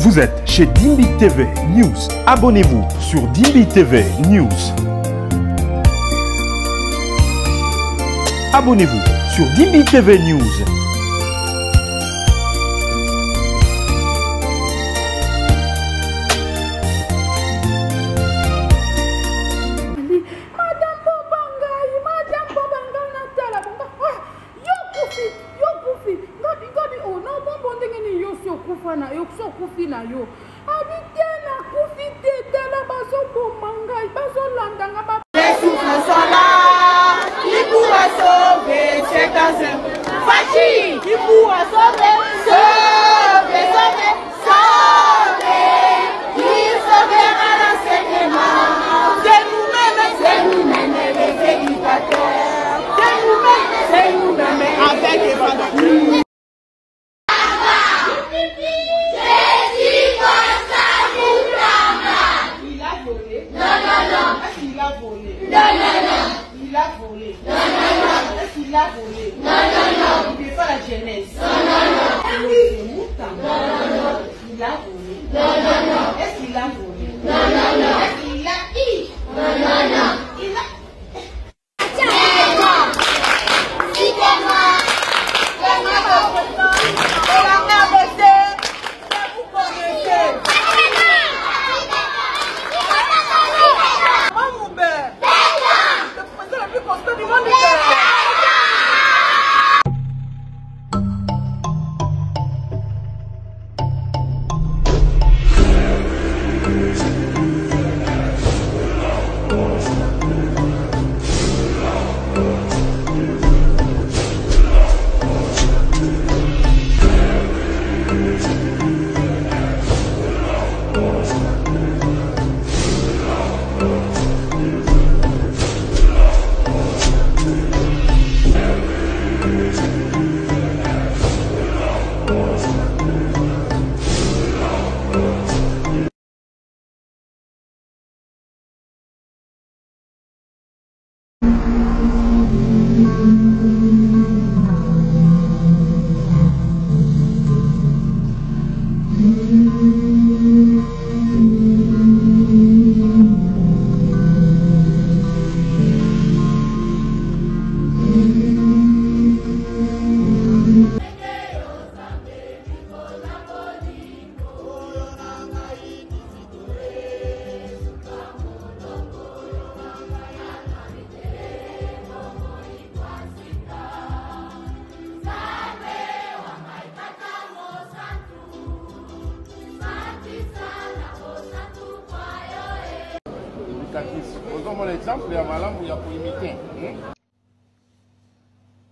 Vous êtes chez Dimbi TV News. Abonnez-vous sur Dimbi TV News. Abonnez-vous sur Dimbi TV News.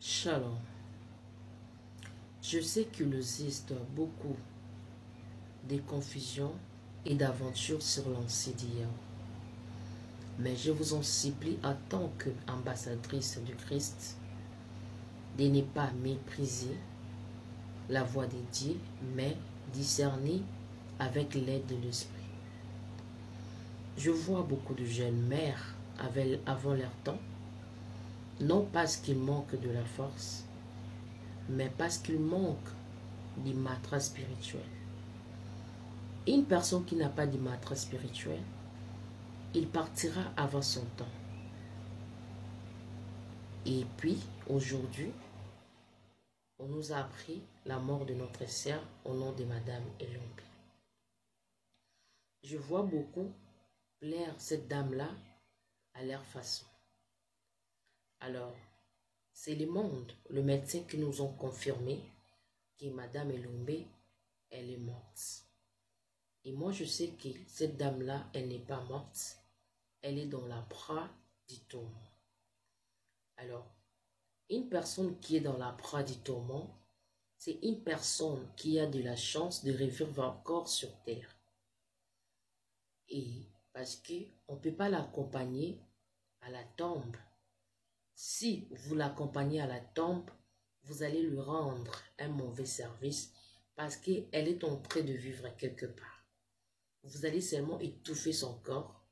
Shalom. Je sais qu'il existe beaucoup de confusion et d'aventures sur l'Ancien, mais je vous en supplie en tant qu'ambassadrice du Christ de ne pas mépriser la voix de Dieu, mais discerner avec l'aide de l'Esprit. Je vois beaucoup de jeunes mères avant leur temps, non parce qu'ils manquent de la force, mais parce qu'ils manquent d'imaterie spirituelle. Une personne qui n'a pas d'imaterie spirituelle, il partira avant son temps. Et puis, aujourd'hui, on nous a appris la mort de notre sœur au nom de Madame Elombe. Je vois beaucoup plaire cette dame-là à leur façon. Alors, c'est le monde, le médecin qui nous ont confirmé que Madame Elombe, elle est morte. Et moi, je sais que cette dame-là, elle n'est pas morte. Elle est dans la proie du tourment. Alors, une personne qui est dans la proie du tourment, c'est une personne qui a de la chance de revivre encore sur terre. Et parce qu'on ne peut pas l'accompagner à la tombe. Si vous l'accompagnez à la tombe, vous allez lui rendre un mauvais service parce qu'elle est en train de vivre quelque part. Vous allez seulement étouffer son corps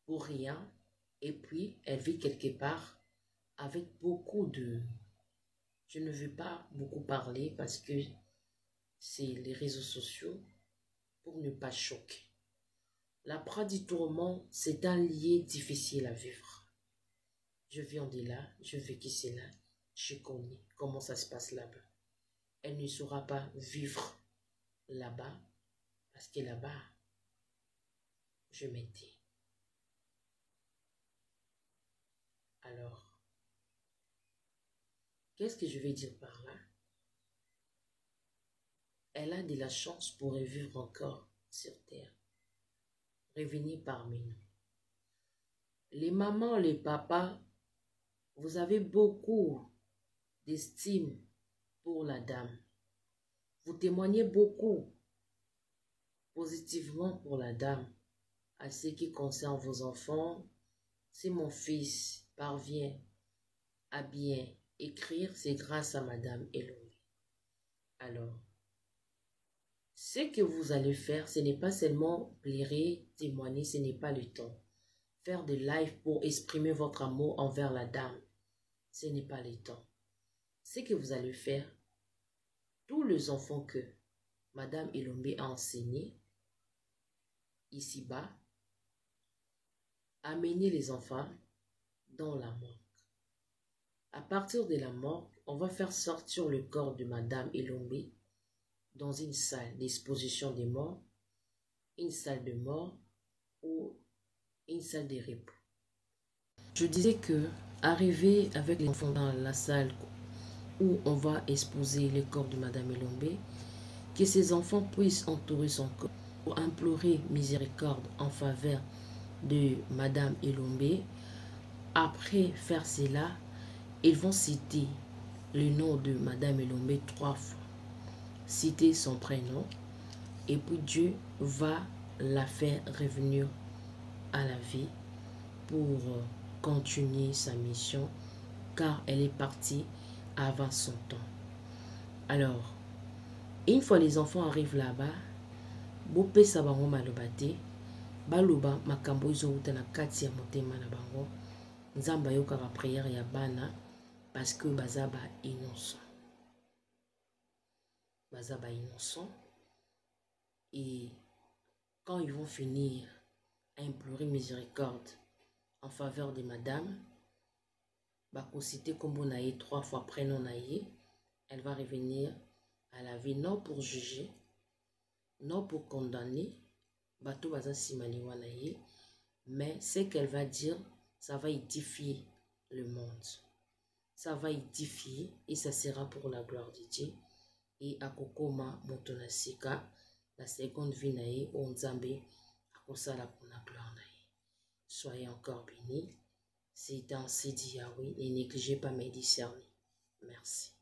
pour rien et puis elle vit quelque part avec beaucoup de... Je ne veux pas beaucoup parler parce que c'est les réseaux sociaux pour ne pas choquer. L'apprenti du tourment, c'est un lien difficile à vivre. Je viens de là, je vécu cela, je connais comment ça se passe là-bas. Elle ne saura pas vivre là-bas, parce que là-bas, je m'étais. Alors, qu'est-ce que je vais dire par là? Elle a de la chance pour revivre encore sur terre, revenir parmi nous. Les mamans, les papas, vous avez beaucoup d'estime pour la dame. Vous témoignez beaucoup positivement pour la dame. À ce qui concerne vos enfants, si mon fils parvient à bien écrire, c'est grâce à Madame Elombe. Alors, ce que vous allez faire, ce n'est pas seulement plairer, témoigner, ce n'est pas le temps. Faire des lives pour exprimer votre amour envers la dame, ce n'est pas le temps. Ce que vous allez faire, tous les enfants que Madame Elombe a enseignés, ici-bas, amenez les enfants dans la morgue. À partir de la morgue, on va faire sortir le corps de Madame Elombe dans une salle d'exposition des morts, une salle de mort ou une salle de repos. Je disais que arriver avec les enfants dans la salle où on va exposer le corps de Madame Elombe, que ces enfants puissent entourer son corps pour implorer miséricorde en faveur de Madame Elombe. Après faire cela, ils vont citer le nom de Madame Elombe 3 fois. Citer son prénom. Et puis Dieu va la faire revenir à la vie pour continuer sa mission, car elle est partie avant son temps. Alors, une fois les enfants arrivent là-bas, Bopé Sabango Malobate, Baluba Makambo Izouta na kati ya motema na bango, Nzamba yokaka prière ya bana, parce que bazaba innocent. Bazaba innocent. Et quand ils vont finir à implorer miséricorde en faveur de madame, Bako cité Kombo Naye 3 fois prénom Naye, elle va revenir à la vie, non pour juger, non pour condamner, Bato Baza Simaniwa Naye, mais ce qu'elle va dire, ça va édifier le monde. Ça va édifier et ça sera pour la gloire de Dieu. Et à Kokoma Motonasika, la seconde vie naïe, on Nzambe, à Kosala pour la gloire naïe. Soyez encore bénis. C'est dans Sidi Yahweh et négligez pas mes discernements. Merci.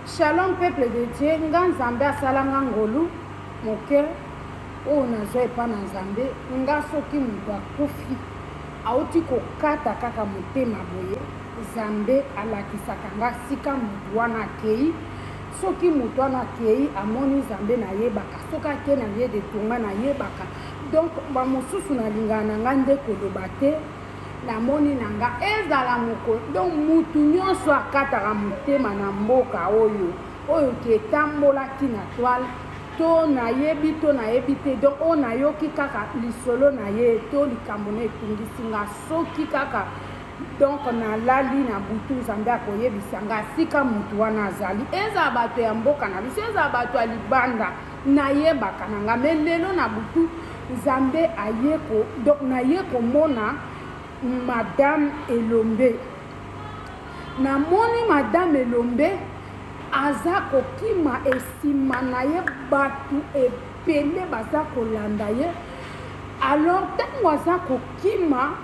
Shalom peuple de Dieu, nga Nzambe asalanga ngolu, mon cœur, oh nazoe pa na Nzambe, nga soki mutu akufi, auti kokata kaka motema boye, Nzambe alakisaka nga sika mutu wana akei, soki mutu wana akei amoni Nzambe na yebaka, soki ake na ye de tonga na yebaka. Donc ba mosusu na lingana na nga nde koloba te, na moni na nga ezala moko. Donc mutu nyonso akataka motema na mboka oyo ki etambolaki na toile, to na yebi te, donc o na yoki kaka lisolo na ye to likambo na etungisi nga soki kaka. Donc na lali na butu Nzambe akoyebisa nga sika mutu wana azali, eza bato ya mboka na biso, eza bato ya libanda na yebaka na nga. Melelo na butu Nzambe ayeko, donc na yeko mona Madame Elombe. Na moni Madame Elombe aza kokima esima na ye batu epele baza kolanda ye. Alors tango aza kokima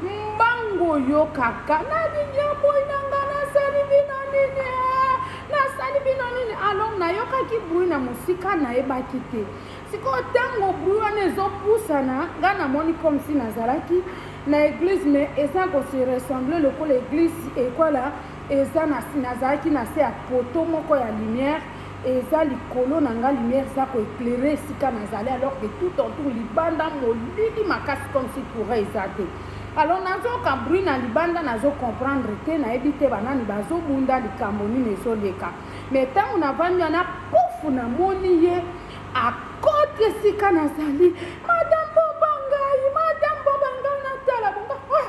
mbango yo kaka na binyabo inanga na salibina nini, na salibina nini. Alors na yokaki bruit na musika na yebaki te. Siko tango bruit wana ezopusana, nga na moni comme si nazalaki na église, mais eza ko se ressembler le ko l'église et quoi là, eza nazalaki na se ya poto moko ya lumière, eza likolo na nga lumière za ko éclairer sika nazali, alors que tout autour libanda molili makasi comme si pourrait eza te. Alors nazo ka bruit na libanda nazo comprendre te na ebite banani bazo bunda likambo nini ezoleka. Mais tango na vandi na pouf na moni ye akoti esika nazali madame bobangai natala bonga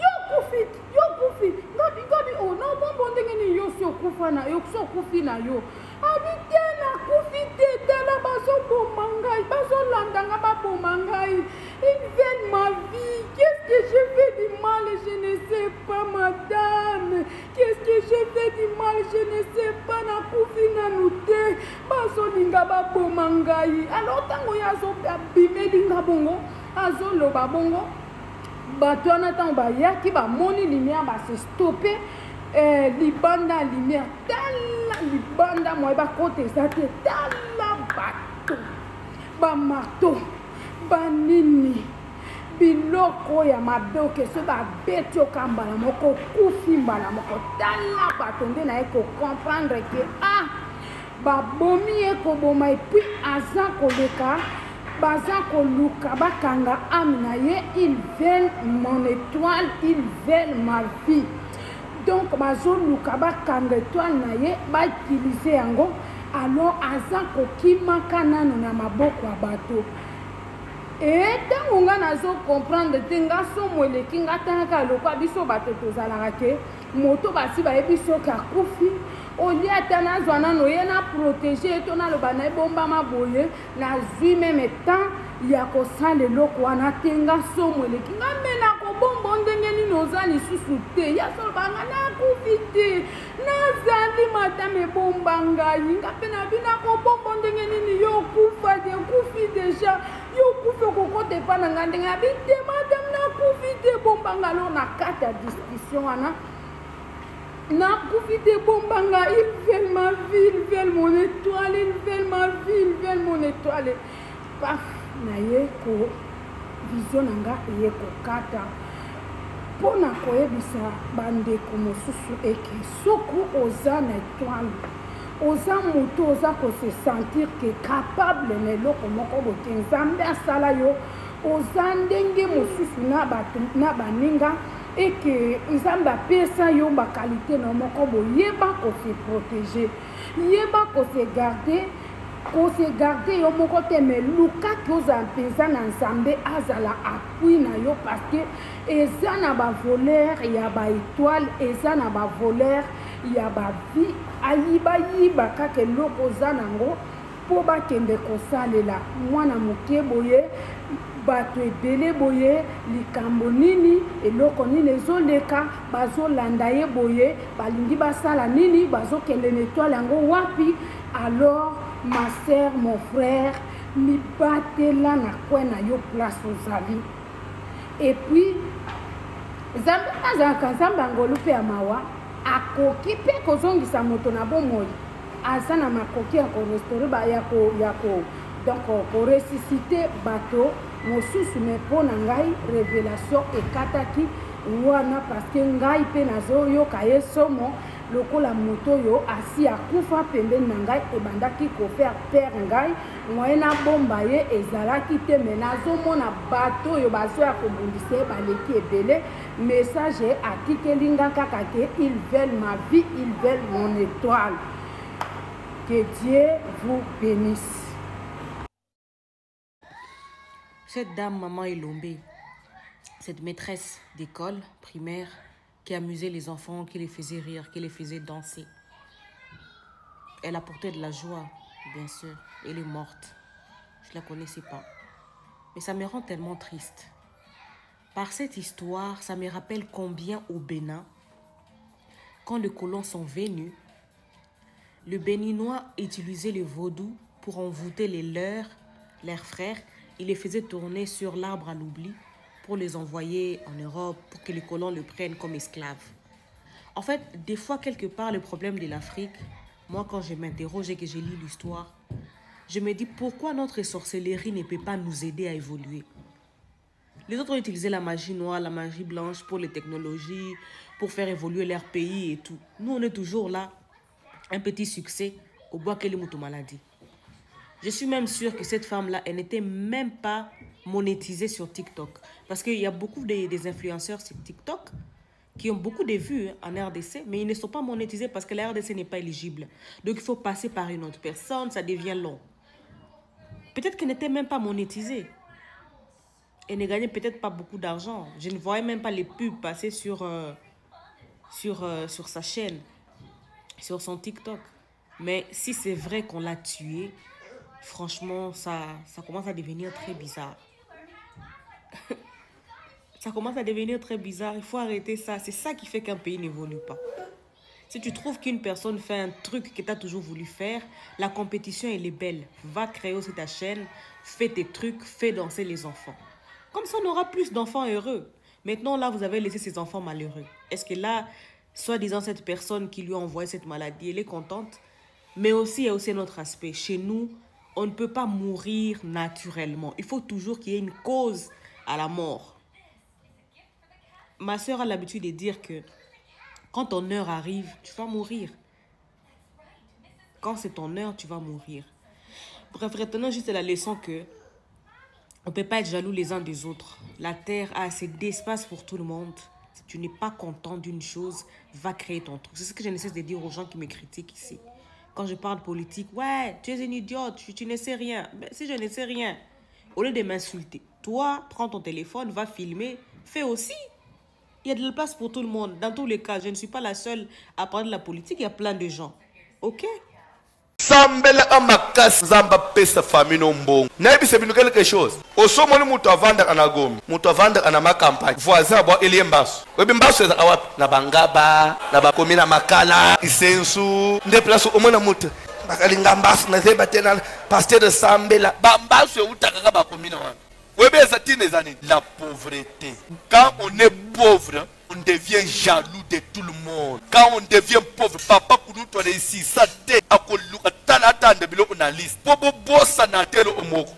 yo kufi ngodi oh no bombo ndenge ni yo si okufa na yo so okufi na yo habite na kufi te tala bazoboma ngai bazolandanga baboma ngai ils veulent ma vie. Qu'est-ce que je fais du mal? Je ne sais pas, madame. Qu'est-ce que je fais du mal? Je ne sais pas. Na kufi na nute bazolinga baboma ngai. Alors tango yazo bimelinga bongo azoloba bongo bato wana ntango bayaki bamoni lumière base stoppe libanda lumière tala libanda moye bakota eza te tala bato bamato banini biloko ya mabe okese babeti oka mbala moko kufi mbala moko tala bato nde naye kocomprendre ke babomi ye koboma epuis aza koleka baza koluka bakanga ame na ye ils veulent mon étoile, ils veulent ma vie. Donc bazoluka bakanga étoile na ye bautilize yango alors aza kokimaka nano na maboko ya bato. Ntango nga nazo comprendre te nga somo eleki nga tangaka lokwa biso bato tozalaka ke moto basi bayebi soki akufi olie ata nazwa nano ye na protege to naloba na ebombama boye nazwi meme temps ya kosala eloko wana te nga somo eleki nga mena kobombo ndenge nini oza lisusu te ya solobanga nakufi te nazali madame ebomba ngai nga mpe na bina kobombo ndenge nini yo kufa de kufi deja yo kufi okokota epa na nga ndenge nabi te madame nakufi te ebomba nga alors na kati ya discussion wana nakufi te ebomba nga ils veulent ma vie, ils veulent mon étoile, ils veulent ma vie, ils veulent mon étoile. Paf na ye ko vision na nga eye kokata mpo na koyebisa bandeko mosusu eke soki oza na étoile oza moto oza kose sentir ke capable na eloko moko bote nzambe asala yo oza ndenge mosusu na baninga eke nzambe apesa yo bakalite na moko boyeba kose protéger yeba kose garder yo moko te me lukaki ozala mpenza na nzambe azala appui na yo parce que eza na bavoleur ya baétoile eza na bavoleur ya bavie ayibayiba kaka eloko oza nango mpo bakende kosalela mwana moke boye bato ebele boye likambo nini eloko nini ezoleka bazolanda ye boye balingi basala nini bazokende na étoile yango wapi. Alors ma sœur mon frère mibatela na kwe na yo place ozali et puis nzambe azalaka nzambe angolu mpe ya mawa akoki mpe kozongisa moto na bomoi aza na makoki ya korestaure donc koresusite bato mosusu me mpo na ngai révélation ekataki wana parce que ngai mpe nazoyoka ye somo lokola moto oyo asi akufa pembeni na ngai ebandaki kofaire pere ngai moye nabomba ye ezalaki te me nazomona bato oyo bazoya kobundisa ye baleki ebele message atikeli nga kaka ke ils veulent ma vie, ils veulent mon étoile. Que Dieu vous bénisse. Cette dame, Maman Elombe, cette maîtresse d'école primaire qui amusait les enfants, qui les faisait rire, qui les faisait danser, elle apportait de la joie, bien sûr. Elle est morte. Je ne la connaissais pas. Mais ça me rend tellement triste. Par cette histoire, ça me rappelle combien au Bénin, quand les colons sont venus, le Béninois utilisait le vaudou pour envoûter leurs frères. Il les faisait tourner sur l'arbre à l'oubli pour les envoyer en Europe, pour que les colons le prennent comme esclaves. En fait, des fois, quelque part, le problème de l'Afrique, moi, quand je m'interroge et que je lis l'histoire, je me dis pourquoi notre sorcellerie ne peut pas nous aider à évoluer. Les autres ont utilisé la magie noire, la magie blanche pour les technologies, pour faire évoluer leur pays et tout. Nous, on est toujours là, un petit succès au bois qu'elle est maladie. Je suis même sûre que cette femme-là, elle n'était même pas monétisée sur TikTok. Parce qu'il y a beaucoup des influenceurs sur TikTok qui ont beaucoup de vues en RDC, mais ils ne sont pas monétisés parce que la RDC n'est pas éligible. Donc, il faut passer par une autre personne, ça devient long. Peut-être qu'elle n'était même pas monétisée. Elle ne gagnait peut-être pas beaucoup d'argent. Je ne voyais même pas les pubs passer sur sa chaîne, sur son TikTok. Mais si c'est vrai qu'on l'a tuée, franchement, ça commence à devenir très bizarre. Ça commence à devenir très bizarre. Il faut arrêter ça. C'est ça qui fait qu'un pays n'évolue pas. Si tu trouves qu'une personne fait un truc que tu as toujours voulu faire, la compétition, elle est belle. Va créer aussi ta chaîne, fais tes trucs, fais danser les enfants. Comme ça, on aura plus d'enfants heureux. Maintenant, là, vous avez laissé ces enfants malheureux. Est-ce que là, soi-disant, cette personne qui lui a envoyé cette maladie, elle est contente? Mais aussi, il y a aussi un autre aspect. Chez nous, on ne peut pas mourir naturellement. Il faut toujours qu'il y ait une cause à la mort. Ma soeur a l'habitude de dire que quand ton heure arrive, tu vas mourir. Quand c'est ton heure, tu vas mourir. Bref, retenons juste la leçon que on ne peut pas être jaloux les uns des autres. La terre a assez d'espace pour tout le monde. Si tu n'es pas content d'une chose, va créer ton truc. C'est ce que je ne cesse de dire aux gens qui me critiquent ici. Quand je parle politique, ouais, tu es une idiote, tu ne sais rien. Mais si je ne sais rien, au lieu de m'insulter, toi, prends ton téléphone, va filmer, fais aussi. Il y a de la place pour tout le monde. Dans tous les cas, je ne suis pas la seule à parler de la politique. Il y a plein de gens. Ok? Sambela amakas zamba pesa famille nombong. Naibi c'est quelque chose. Au sommet nous mutu avanda anagomi, mutu avanda anama campagne. Voisin bo eliembaso. Webi mbaso za awap na bangaba, na bakomi na makala, isensu, nde place au mona mutu. Bakalinga mbaso na zeba tena pasteur de Sambela. Bambaso utaka bakomi na wana. Webi ezatine zani la pauvreté. Quand on est pauvre, on devient jaloux de tout le monde. Quand on devient pauvre, papa pour nous toi ici, ça t'est à coluka talata de bilo on a liste. Pobo bossa na telo omoko.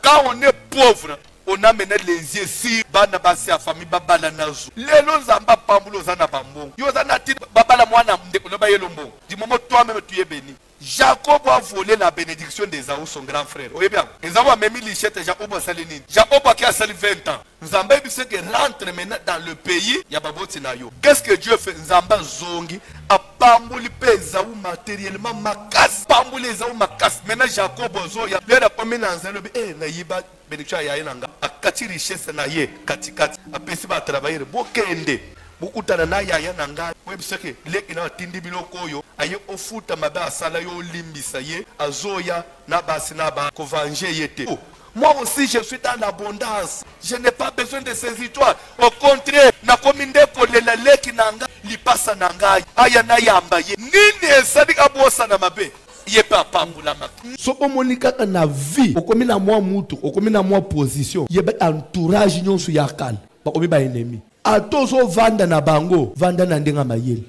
Quand on est pauvre, on a mené les yeux si bana basi a famille babala nazu. Lelo zamba pambulo zana bambon. Yo zana ti babala mwana mdeko no ba yelombo. Du moment toi même tu es béni. Jacob a volé la bénédiction d'Ésaü, son grand frère. Vous voyez bien, Ésaü a même lichette Jacob a sali. Jacob a qui a sali 20 ans. Nzamba dit que rentre maintenant dans le pays, il y a baboti na yo. Qu'est-ce que Dieu fait? Nzamba zongi a pamboli pe Ésaü matériellement makas. Pamboli Ésaü makas. Maintenant Jacob ozo ya le premier nanzelo na yiba bénédiction ya inanga. A kati richesse na ye katikati. A pesi ba travailler bokende. Bukutana na yaya nanga webseke leki na tindi biloko yo aye ofuta mabe asala yo limbisa ye azoya na basi na ba kovange yete. Oh, moi aussi je suis dans l'abondance, je n'ai pas besoin de ces histoires. Au contraire, na kominde kolela leki nanga lipasa nanga aya na yamba ye nini esadika bosa na mabe yepa pambula mak. So omonika na vie okomi na moi mutu okomi na moi position yeba entourage nyonso yakala ba obi ba ennemi. Atozo vanda na bango, vanda na ndenga mayeli.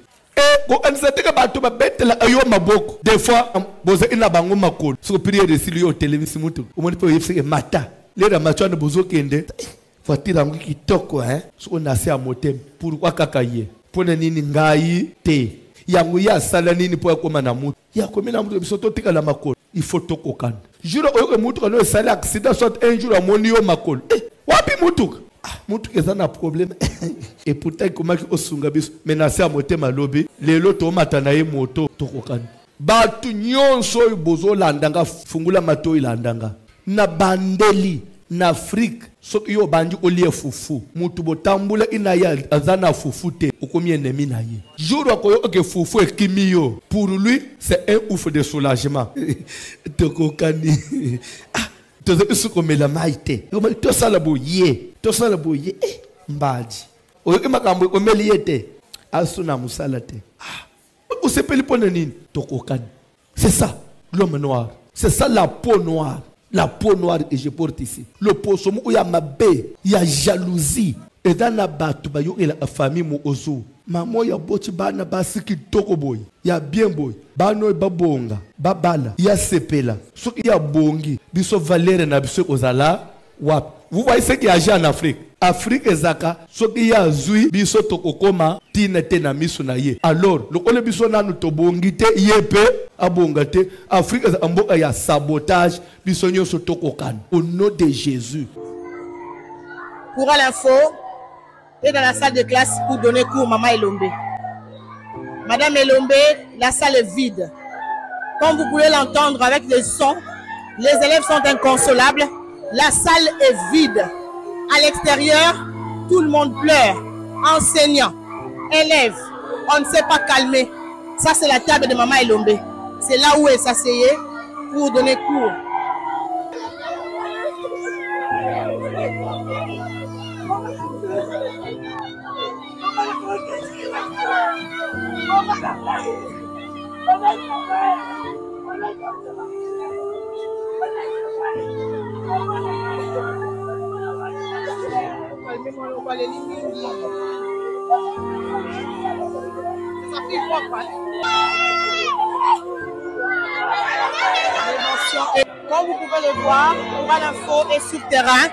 Ko ansateka bato ba betela ayo maboko. Des fois boza ina bango makolo. So prier de silio télévision mutu. Omoni pe yefse mata. Lera machwana bozo kende. Fatira ngo kitoko So on a se a motem pourquoi kakaye. Pona nini ngai te. Yango ya sala nini po yakoma na mutu. Ya komina mutu bisoto tika la makolo. Il faut tokokana. Juro oyo mutu kano sala accident soit un jour amoni yo makolo. Wapi mutu? Mutu keza na problème et pourtant comment osunga biso menacer à motema lobi lelo to matana ye moto tokokana batu nyonso bozo landanga fungula mato ilandanga na bandeli na Afrique soki yo bandi olie fufu mutu botambula ina ya azana fufu te okomi ennemi na ye jour akoyo ke fufu ekimi yo pour lui c'est un ouf de soulagement tokokani tozo isukomela maite to sala boye to sala boye mbaji oyo makambo omeli yete asuna musala te usepeli pona nini tokokani. C'est ça l'homme noir, c'est ça la peau noire que je porte ici. Le posomo où il y a ma baie, il y a jalousie et dans la batu ba yo et la famille mo ozo maman ya boti bana basi kitoko boy ya bien boy bano babonga babala ya sepela so ya bongi biso valere na biso ozala wap. Vous voyez ce qui agit en Afrique. Afrique ezaka so ki ya zui biso tokokoma tina te na miso na ye. Alors le kole biso nanu to bongi te yepe abonga te. Afrique amboka ya sabotage biso nyoso tokokana au nom de Jésus. Pour l'info, et dans la salle de classe pour donner cours Maman Elombe. Madame Elombe, la salle est vide. Comme vous pouvez l'entendre avec les sons, Les élèves sont inconsolables. La salle est vide. À l'extérieur, tout le monde pleure. Enseignants, élèves, on ne s'est pas calmé. Ça, c'est la table de Maman Elombe. C'est là où elle s'asseyait pour donner cours. Comme vous pouvez le voir, Courant Info est sur terrain.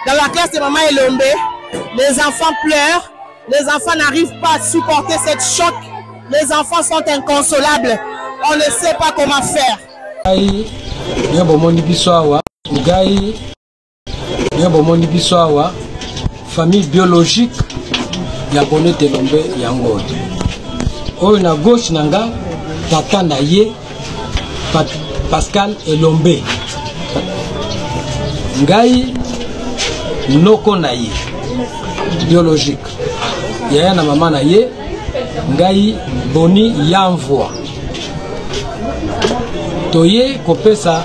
Dans la classe de Maman Elombe, les enfants pleurent. Les enfants n'arrivent pas à supporter cette choc. Les enfants sont inconsolables. On ne sait pas comment faire. Famille biologique ya Bonnet Elombe yango. Oyo na gauche nanga tata na ye Pascal Elombe. Ngai noko na ye biologique. Yaya na mama na ye Ngai Boni Yanvwa. Toye kopesa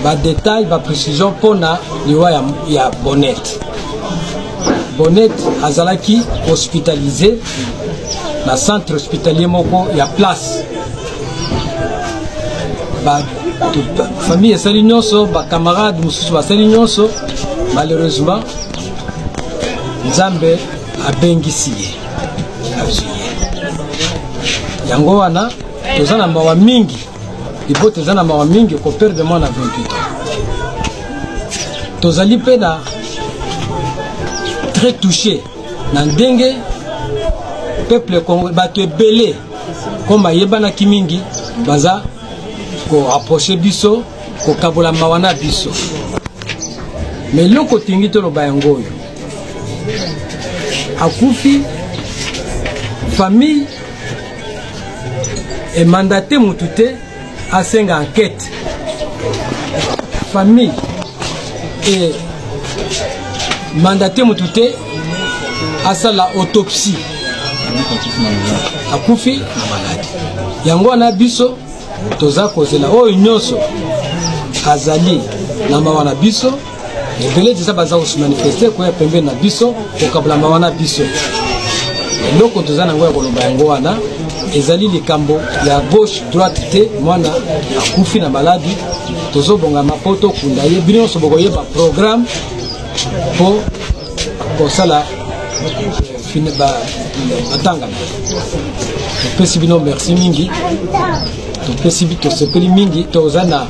ba détail ba précision pona liwa ya Bonnet. Bonnet azalaki hospitalisé na centre hospitalier moko ya place. Ba famille esali nyonso ba camarade mususu basali nyonso malheureusement Nzambe abengisi ye. Yango wana tozana mawa mingi. Ibo tozana mawa mingi ko perdre moi na 28 ans. Tozali pena très touché Nandenge peuple congolais bato ebele comme yebana kimingi baza ko approcher biso ko kabola mawana biso mais loko tingi to loba yango akufi famille et mandaté mutute à 5 enquêtes famille et mandaté mutute à la autopsie akufi na malade yango na biso toza kozela o nyonso azali na mawana biso ebele tisa baza ko se manifester ko pembe na biso ko kabla mawana biso eloko toza nango ya koloba yango wana ezali likambo ya gauche droite te mwana akufi na maladi tozobonga mapoto kunda ye bino so boko yeba programme pour ça fini ba atanga topesi bino merci mingi topesi bito sepeli mingi tozana